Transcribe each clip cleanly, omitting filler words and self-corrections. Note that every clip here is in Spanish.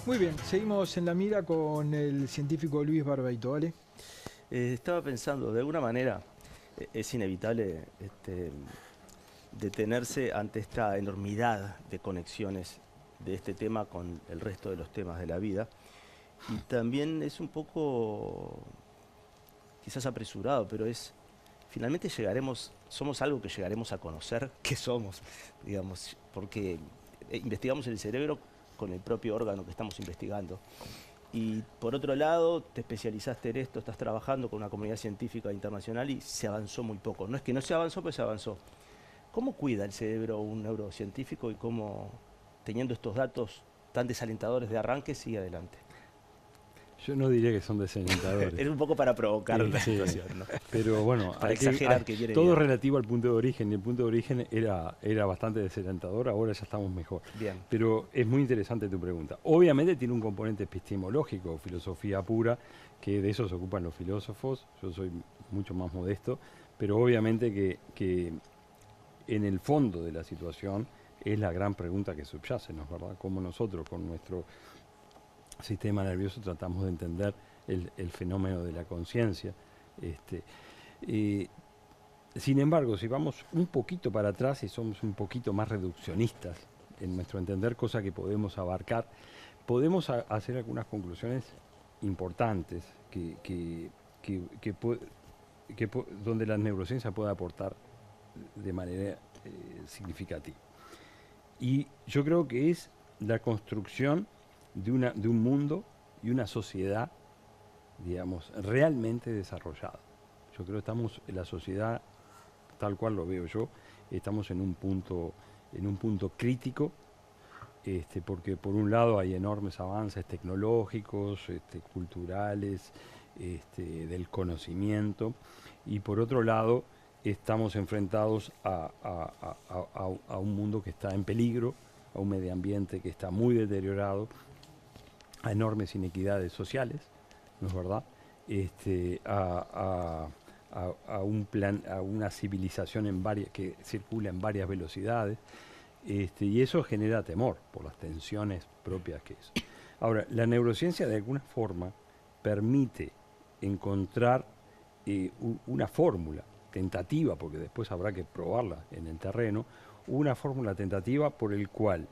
Muy bien, seguimos en la mira con el científico Luis Barbeito, ¿vale? Estaba pensando, de alguna manera es inevitable detenerse ante esta enormidad de conexiones de este tema con el resto de los temas de la vida. Y también es un poco, quizás apresurado, pero finalmente somos algo que llegaremos a conocer qué somos, digamos, porque investigamos el cerebro con el propio órgano que estamos investigando. Y por otro lado, te especializaste en esto, estás trabajando con una comunidad científica internacional y se avanzó muy poco. No es que no se avanzó, pero se avanzó. ¿Cómo cuida el cerebro un neurocientífico y cómo, teniendo estos datos tan desalentadores de arranque, sigue adelante? Yo no diría que son desalentadores. Es un poco para provocar la situación, ¿no? Pero bueno, Para exagerar que viene todo bien. relativo al punto de origen. Y el punto de origen era bastante desalentador, ahora ya estamos mejor. Bien. Pero es muy interesante tu pregunta. Obviamente tiene un componente epistemológico, filosofía pura, que de eso se ocupan los filósofos. Yo soy mucho más modesto, pero obviamente que en el fondo de la situación es la gran pregunta que subyace, ¿no es verdad? Cómo nosotros con nuestro sistema nervioso tratamos de entender el fenómeno de la conciencia. Sin embargo, si vamos un poquito para atrás y somos un poquito más reduccionistas en nuestro entender, cosa que podemos abarcar, podemos hacer algunas conclusiones importantes donde la neurociencia puede aportar de manera significativa. Y yo creo que es la construcción de un mundo y una sociedad, digamos, realmente desarrollada. Yo creo que estamos en la sociedad, tal cual lo veo yo, estamos en un punto crítico, porque por un lado hay enormes avances tecnológicos, culturales, del conocimiento, y por otro lado estamos enfrentados a un mundo que está en peligro, a un medio ambiente que está muy deteriorado, a enormes inequidades sociales, ¿no es verdad? A una civilización que circula en varias velocidades, y eso genera temor por las tensiones propias que es. Ahora, la neurociencia de alguna forma permite encontrar una fórmula tentativa, porque después habrá que probarla en el terreno, una fórmula tentativa por el cual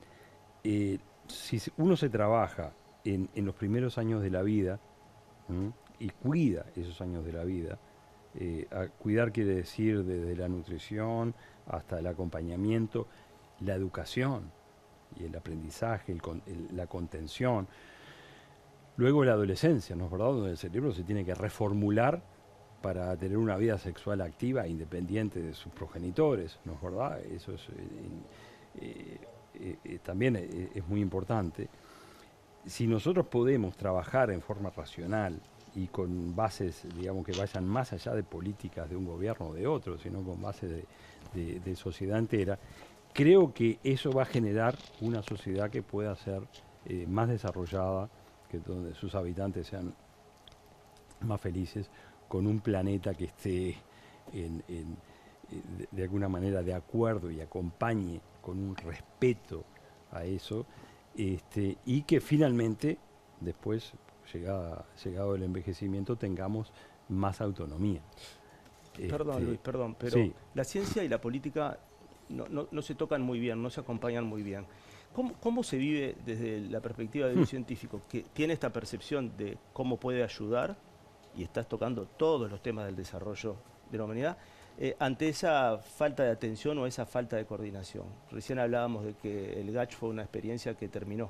si uno se trabaja en los primeros años de la vida, y cuida esos años de la vida, cuidar quiere decir desde la nutrición hasta el acompañamiento, la educación y el aprendizaje, la contención. Luego la adolescencia, ¿no es verdad? Donde el cerebro se tiene que reformular para tener una vida sexual activa e independiente de sus progenitores, ¿no es verdad? Eso también es muy importante. Si nosotros podemos trabajar en forma racional y con bases, digamos, que vayan más allá de políticas de un gobierno o de otro, sino con bases de sociedad entera, creo que eso va a generar una sociedad que pueda ser más desarrollada, que donde sus habitantes sean más felices, con un planeta que esté de alguna manera de acuerdo y acompañe con un respeto a eso, y que finalmente, después, llegado el envejecimiento, tengamos más autonomía. Perdón, Luis, perdón, pero sí. La ciencia y la política no se tocan muy bien, no se acompañan muy bien. ¿Cómo se vive desde la perspectiva de un científico que tiene esta percepción de cómo puede ayudar, y estás tocando todos los temas del desarrollo de la humanidad, ante esa falta de atención o esa falta de coordinación? Recién hablábamos de que el GACH fue una experiencia que terminó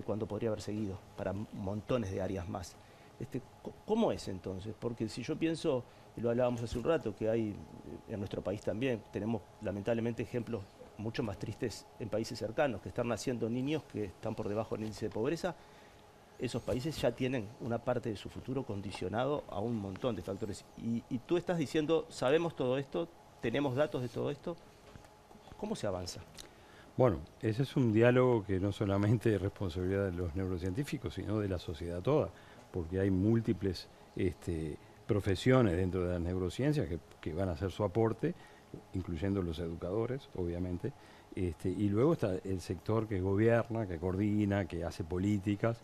cuando podría haber seguido para montones de áreas más. ¿Cómo es entonces? Porque si yo pienso, y lo hablábamos hace un rato, que hay en nuestro país también, tenemos lamentablemente ejemplos mucho más tristes en países cercanos, que están naciendo niños que están por debajo del índice de pobreza. Esos países ya tienen una parte de su futuro condicionado a un montón de factores. Y tú estás diciendo, sabemos todo esto, tenemos datos de todo esto. ¿Cómo se avanza? Bueno, ese es un diálogo que no solamente es responsabilidad de los neurocientíficos, sino de la sociedad toda, porque hay múltiples profesiones dentro de las neurociencias que van a hacer su aporte, incluyendo los educadores, obviamente, Y luego está el sector que gobierna, que coordina, que hace políticas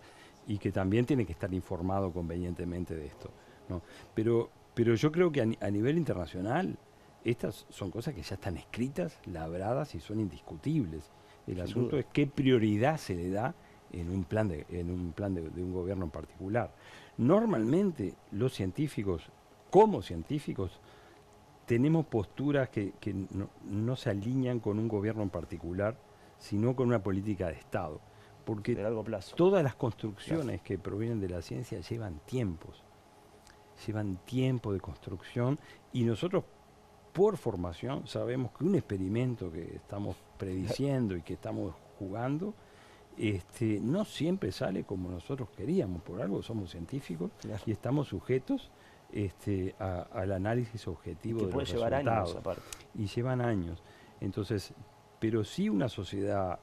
y que también tiene que estar informado convenientemente de esto, ¿no? Pero yo creo que a nivel internacional estas son cosas que ya están escritas, labradas y son indiscutibles. El Sin asunto duda. es qué prioridad se le da en un plan de un gobierno en particular. Normalmente los científicos, como científicos, tenemos posturas que no se alinean con un gobierno en particular, sino con una política de Estado. Porque De largo plazo. todas las construcciones que provienen de la ciencia llevan tiempo de construcción, y nosotros por formación sabemos que un experimento que estamos prediciendo y que estamos jugando, no siempre sale como nosotros queríamos. Por algo somos científicos Claro. y estamos sujetos al análisis objetivo Que de puede los llevar resultados. años aparte. Y llevan años. Entonces, pero sí una sociedad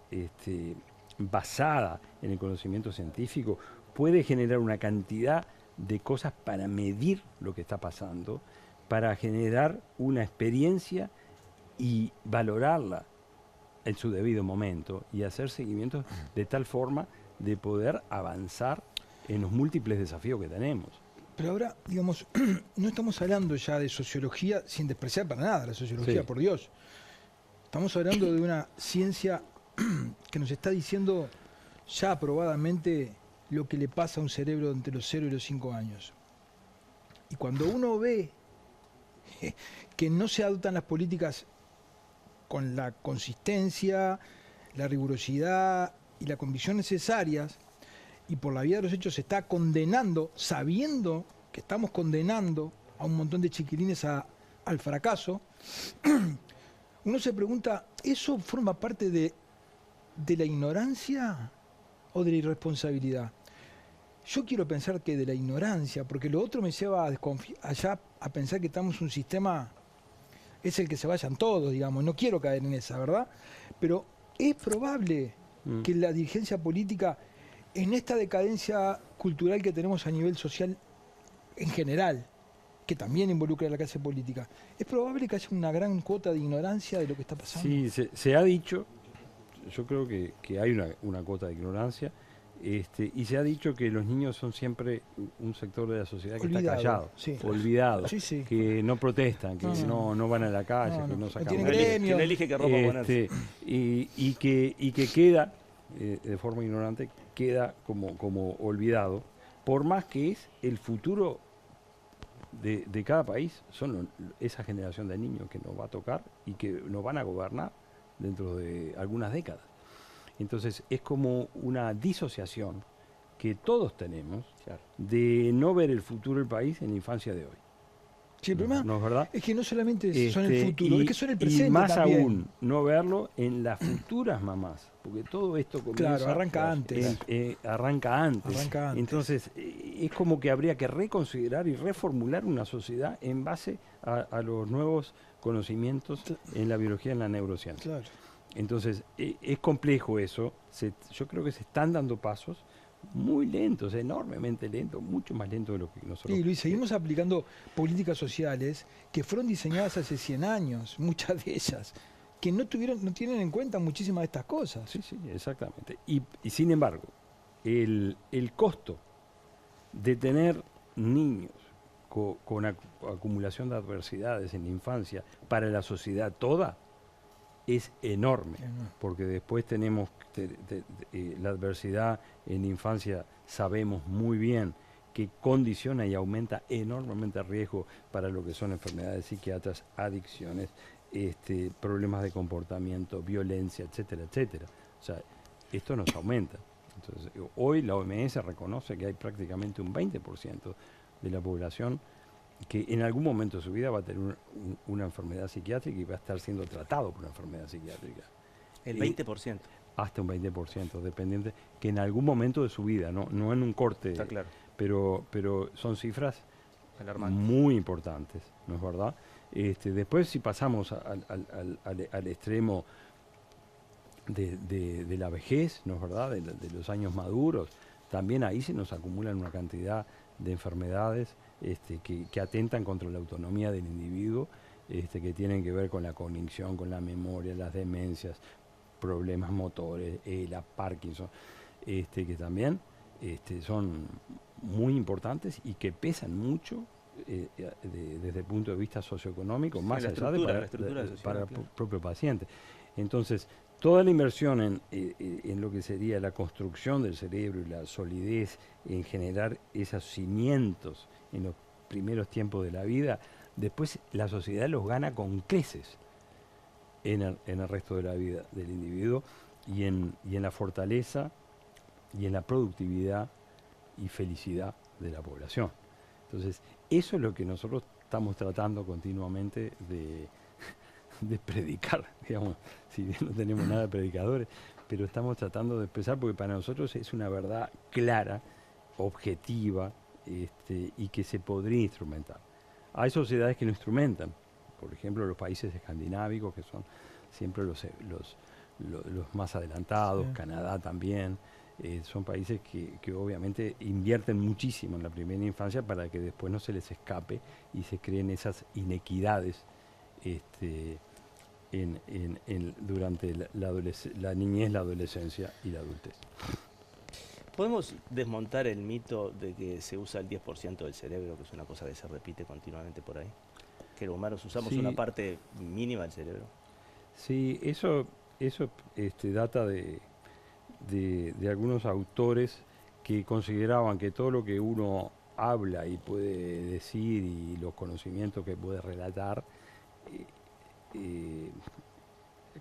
basada en el conocimiento científico puede generar una cantidad de cosas para medir lo que está pasando, para generar una experiencia y valorarla en su debido momento y hacer seguimientos de tal forma de poder avanzar en los múltiples desafíos que tenemos. Pero ahora, digamos, no estamos hablando ya de sociología, sin despreciar para nada la sociología, Sí. por Dios. Estamos hablando de una ciencia que nos está diciendo ya aprobadamente lo que le pasa a un cerebro entre los 0 y los 5 años. Y cuando uno ve que no se adoptan las políticas con la consistencia, la rigurosidad y la convicción necesarias, y por la vía de los hechos se está condenando, sabiendo que estamos condenando a un montón de chiquilines al fracaso, uno se pregunta, ¿eso forma parte de la ignorancia o de la irresponsabilidad? Yo quiero pensar que de la ignorancia, porque lo otro me lleva a pensar que estamos en un sistema, es el que se vayan todos, digamos, no quiero caer en esa, ¿verdad? Pero es probable que la dirigencia política, en esta decadencia cultural que tenemos a nivel social en general, que también involucra a la clase política, es probable que haya una gran cuota de ignorancia de lo que está pasando. Sí, se ha dicho, yo creo que hay una cuota de ignorancia, y se ha dicho que los niños son siempre un sector de la sociedad que Olvidado, está callado, sí. olvidado, Sí, sí. que no protestan, que no van a la calle, No, que no. no No sacan tienen votos. gremio. Que no elige qué ropa ponerse. Y que queda, de forma ignorante, queda como olvidado, por más que es el futuro de cada país, son esa generación de niños que nos va a tocar y que nos van a gobernar dentro de algunas décadas. Entonces es como una disociación que todos tenemos Claro. de no ver el futuro del país en la infancia de hoy. Sí, el problema ¿No es verdad? es que no solamente son el futuro, Y- es que son el presente y más también. aún, no verlo en las futuras mamás, porque todo esto comienza... Claro, arranca antes. Arranca antes. Arranca antes. Entonces, es como que habría que reconsiderar y reformular una sociedad en base a los nuevos conocimientos en la biología y en la neurociencia. Claro. Entonces, es complejo eso. Yo creo que se están dando pasos muy lentos, enormemente lentos, mucho más lentos de lo que nosotros... Y Luis, seguimos aplicando políticas sociales que fueron diseñadas hace 100 años, muchas de ellas, que no tienen en cuenta muchísimas de estas cosas. Sí, sí, exactamente. Y sin embargo, el costo de tener niños con acumulación de adversidades en la infancia para la sociedad toda es enorme, porque después tenemos la adversidad en la infancia, sabemos muy bien que condiciona y aumenta enormemente el riesgo para lo que son enfermedades psiquiátricas, adicciones, problemas de comportamiento, violencia, etcétera, etcétera. O sea, esto nos aumenta. Entonces, hoy la OMS reconoce que hay prácticamente un 20% de la población que en algún momento de su vida va a tener una enfermedad psiquiátrica y va a estar siendo tratado por una enfermedad psiquiátrica. El 20%. Hasta un 20%, dependiente, que en algún momento de su vida, no en un corte, Está claro. pero son cifras Alarmante. muy importantes, ¿no es verdad? Después, si pasamos al extremo de la vejez, ¿no es verdad?, de los años maduros, también ahí se nos acumulan una cantidad de enfermedades que atentan contra la autonomía del individuo, que tienen que ver con la cognición, con la memoria, las demencias, problemas motores, la Parkinson, que también son muy importantes y que pesan mucho desde el punto de vista socioeconómico, más allá de para el propio paciente. Entonces, toda la inversión en lo que sería la construcción del cerebro y la solidez, en generar esos cimientos en los primeros tiempos de la vida, después la sociedad los gana con creces en el resto de la vida del individuo y en la fortaleza y en la productividad y felicidad de la población. Entonces, eso es lo que nosotros estamos tratando continuamente de predicar, digamos, si bien no tenemos nada de predicadores, pero estamos tratando de expresar porque para nosotros es una verdad clara, objetiva, y que se podría instrumentar. Hay sociedades que lo instrumentan, por ejemplo los países escandinavos, que son siempre los más adelantados, sí. Canadá también, son países que obviamente invierten muchísimo en la primera infancia para que después no se les escape y se creen esas inequidades durante la niñez, la adolescencia y la adultez. ¿Podemos desmontar el mito de que se usa el 10% del cerebro, que es una cosa que se repite continuamente por ahí? Que los humanos usamos una parte mínima del cerebro. Sí, eso data de algunos autores que consideraban que todo lo que uno habla y puede decir y los conocimientos que puede relatar,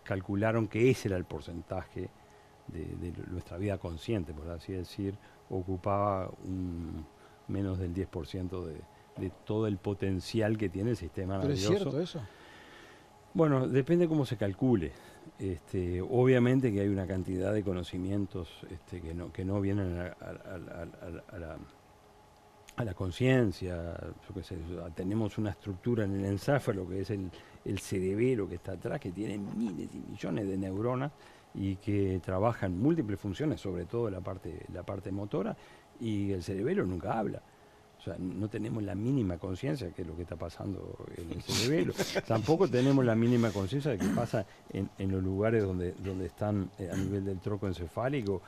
calcularon que ese era el porcentaje de nuestra vida consciente, por así decir, ocupaba menos del 10% de todo el potencial que tiene el sistema nervioso. ¿Pero es cierto eso? Bueno, depende cómo se calcule. Obviamente que hay una cantidad de conocimientos que no vienen a la conciencia. Tenemos una estructura en el encéfalo que es el cerebelo que está atrás, que tiene miles y millones de neuronas y que trabajan múltiples funciones, sobre todo la parte motora, y el cerebelo nunca habla. O sea, no tenemos la mínima conciencia de qué es lo que está pasando en el cerebelo. Tampoco tenemos la mínima conciencia de qué pasa en los lugares donde están a nivel del tronco encefálico,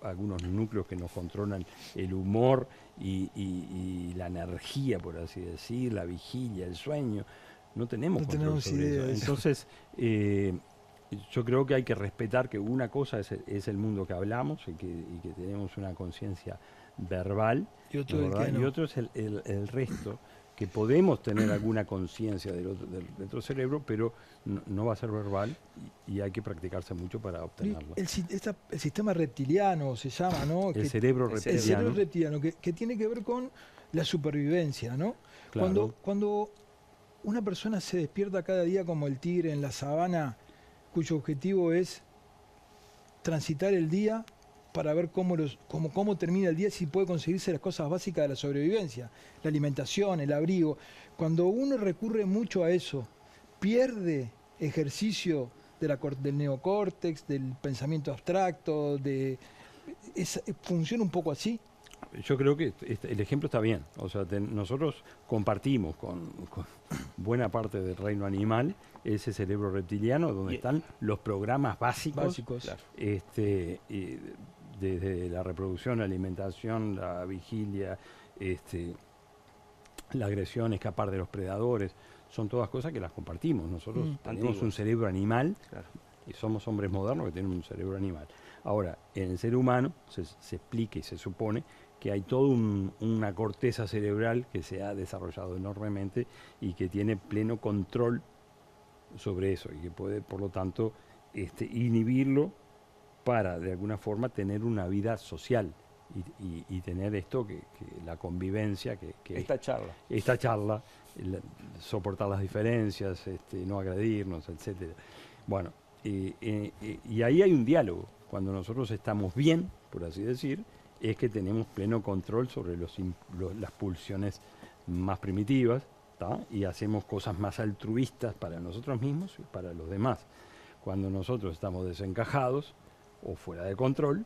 algunos núcleos que nos controlan el humor y la energía, por así decir, la vigilia, el sueño. No tenemos control sobre eso. Entonces, yo creo que hay que respetar que una cosa es el mundo que hablamos y que tenemos una conciencia verbal, y otro es el resto, que podemos tener alguna conciencia del otro cerebro, pero no va a ser verbal y hay que practicarse mucho para obtenerlo. El sistema reptiliano se llama, ¿no? El cerebro reptiliano. El cerebro reptiliano, que tiene que ver con la supervivencia, ¿no? Claro. Cuando una persona se despierta cada día como el tigre en la sabana, cuyo objetivo es transitar el día para ver cómo termina el día, si puede conseguirse las cosas básicas de la sobrevivencia, la alimentación, el abrigo. Cuando uno recurre mucho a eso, pierde ejercicio del neocórtex, del pensamiento abstracto, funciona un poco así. Yo creo que el ejemplo está bien. O sea, nosotros compartimos con buena parte del reino animal ese cerebro reptiliano donde están los programas básicos. Claro. Desde la reproducción, la alimentación, la vigilia, la agresión, escapar de los predadores, son todas cosas que las compartimos. Nosotros tenemos un cerebro animal, claro, y somos hombres modernos que tienen un cerebro animal. Ahora, en el ser humano se explica y se supone que hay toda una corteza cerebral que se ha desarrollado enormemente y que tiene pleno control sobre eso y que puede, por lo tanto, inhibirlo para, de alguna forma, tener una vida social y tener esto, que la convivencia, esta charla, soportar las diferencias, no agredirnos, etcétera. Bueno, y ahí hay un diálogo. Cuando nosotros estamos bien, por así decir, es que tenemos pleno control sobre las pulsiones más primitivas, ¿tá? Y hacemos cosas más altruistas para nosotros mismos y para los demás. Cuando nosotros estamos desencajados o fuera de control,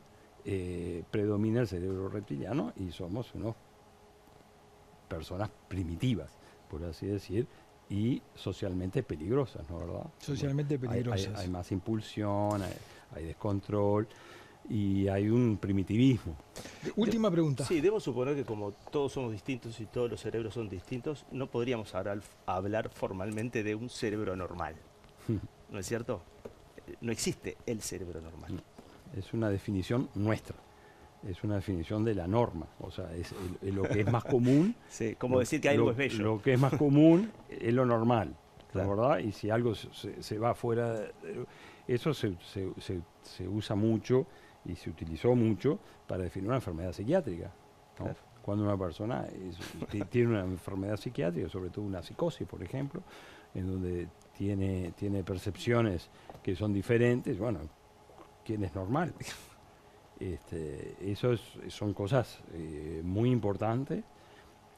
predomina el cerebro reptiliano y somos unas personas primitivas, por así decir, y socialmente peligrosas, ¿no verdad? Socialmente peligrosas. Hay más impulsión, hay descontrol y hay un primitivismo. Última pregunta. Sí, debo suponer que como todos somos distintos y todos los cerebros son distintos, no podríamos hablar formalmente de un cerebro normal. ¿No es cierto? No existe el cerebro normal. Es una definición nuestra. Es una definición de la norma, o sea, es lo que es más común. Sí, como decir que algo es bello. Lo que es más común es lo normal, Claro. ¿verdad? Y si algo se va fuera, eso se usa mucho y se utilizó mucho para definir una enfermedad psiquiátrica, ¿no? Claro. Cuando una persona tiene una enfermedad psiquiátrica, sobre todo una psicosis, por ejemplo, en donde tiene percepciones que son diferentes, bueno, ¿quién es normal? Son cosas muy importantes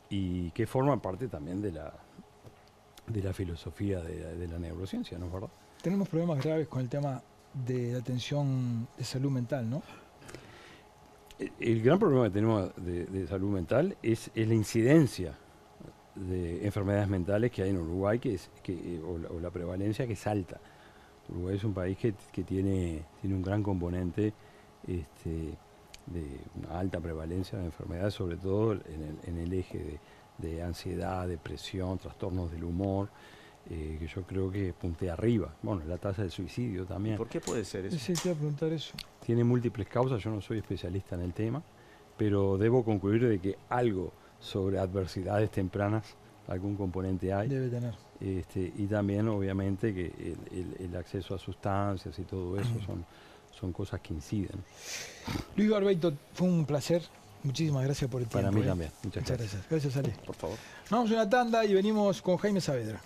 y que forman parte también de la filosofía de la neurociencia, ¿no es verdad? Tenemos problemas graves con el tema de la atención de salud mental, ¿no? El gran problema que tenemos de salud mental es la incidencia de enfermedades mentales que hay en Uruguay, o la prevalencia que es alta. Uruguay es un país que tiene un gran componente de una alta prevalencia de enfermedades, sobre todo en el eje de ansiedad, depresión, trastornos del humor, que yo creo que puntea arriba. Bueno, la tasa de suicidio también. ¿Por qué puede ser eso? Sí, te iba a preguntar eso. Tiene múltiples causas, yo no soy especialista en el tema, pero debo concluir de que algo sobre adversidades tempranas, algún componente hay. Debe tener. Y también, obviamente, que el acceso a sustancias y todo eso son cosas que inciden. Luis Barbeito, fue un placer. Muchísimas gracias por el tiempo. Para mí también. Muchas Muchas gracias. gracias. Gracias, Ale. Por favor. Vamos a una tanda y venimos con Jaime Saavedra.